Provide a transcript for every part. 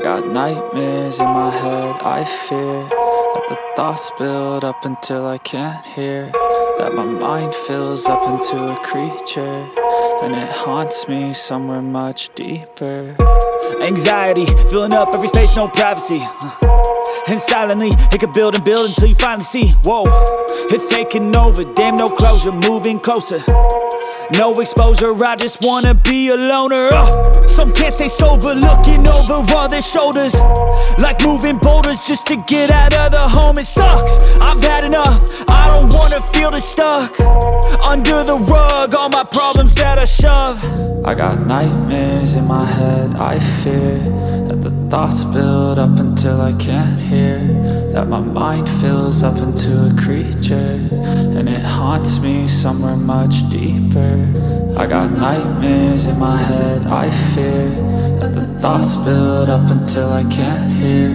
I got nightmares in my head, I fear that the thoughts build up until I can't hear, that my mind fills up into a creature, and it haunts me somewhere much deeper. Anxiety, filling up every space, no privacy. And silently, it could build and build until you finally see, whoa, it's taking over, damn no closure, moving closer. No exposure, I just wanna be a loner. Some can't stay sober, looking over all their shoulders, like moving boulders just to get out of the home. It sucks, I've had enough, I don't wanna feel the stuck under the rug, all my problems that I shove. I got nightmares in my head, I fear that the thoughts build up until I can't hear, that my mind fills up into a creature, and it haunts me somewhere much deeper. I got nightmares in my head, I fear that the thoughts build up until I can't hear,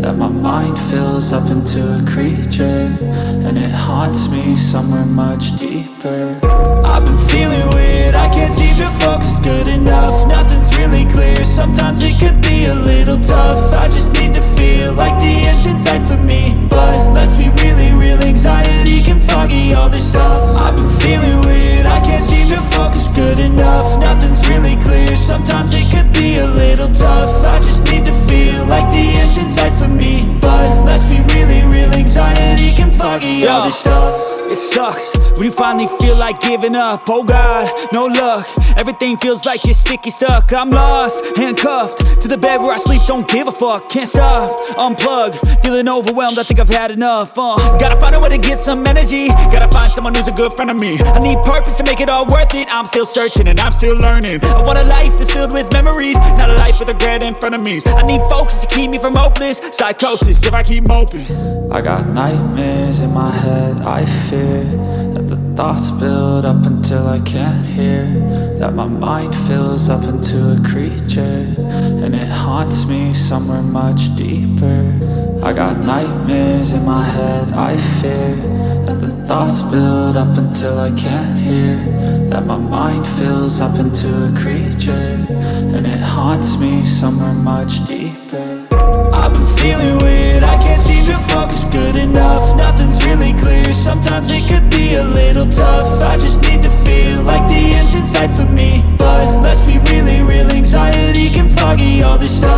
that my mind fills up into a creature, and it haunts me somewhere much deeper. I've been feeling weird, I can't seem to focus good enough. Nothing's really clear, sometimes it could be a little tough. I just need to feel like the end's in sight for me, but let's be really real, anxiety can foggy all this stuff. I've been feeling weird, I can't seem to focus good enough. Nothing's really clear, sometimes it could be a little tough. I just need to feel like the end's in sight for me, but let's be really real, anxiety can foggy all this stuff. It sucks when you finally feel like giving up. Oh God, no luck, everything feels like you're sticky stuck. I'm lost, handcuffed to the bed where I sleep, don't give a fuck. Can't stop, unplug, feeling overwhelmed, I think I've had enough. Gotta find a way to get some energy, gotta find someone who's a good friend of me. I need purpose to make it all worth it, I'm still searching and I'm still learning. I want a life that's filled with memories, not a life with regret and frenemies. I need focus to keep me from hopeless psychosis if I keep moping. I got nightmares in my head, I fear that the thoughts build up until I can't hear, that my mind fills up into a creature, and it haunts me somewhere much deeper. I got nightmares in my head, I fear that the thoughts build up until I can't hear, that my mind fills up into a creature, and it haunts me somewhere much deeper. I've been feeling weird, I can't seem to focus good enough. Nothing's really clear, sometimes it could be a little tough. I just need to feel like the end's in sight for me, but let's be really real, anxiety can foggy all this stuff.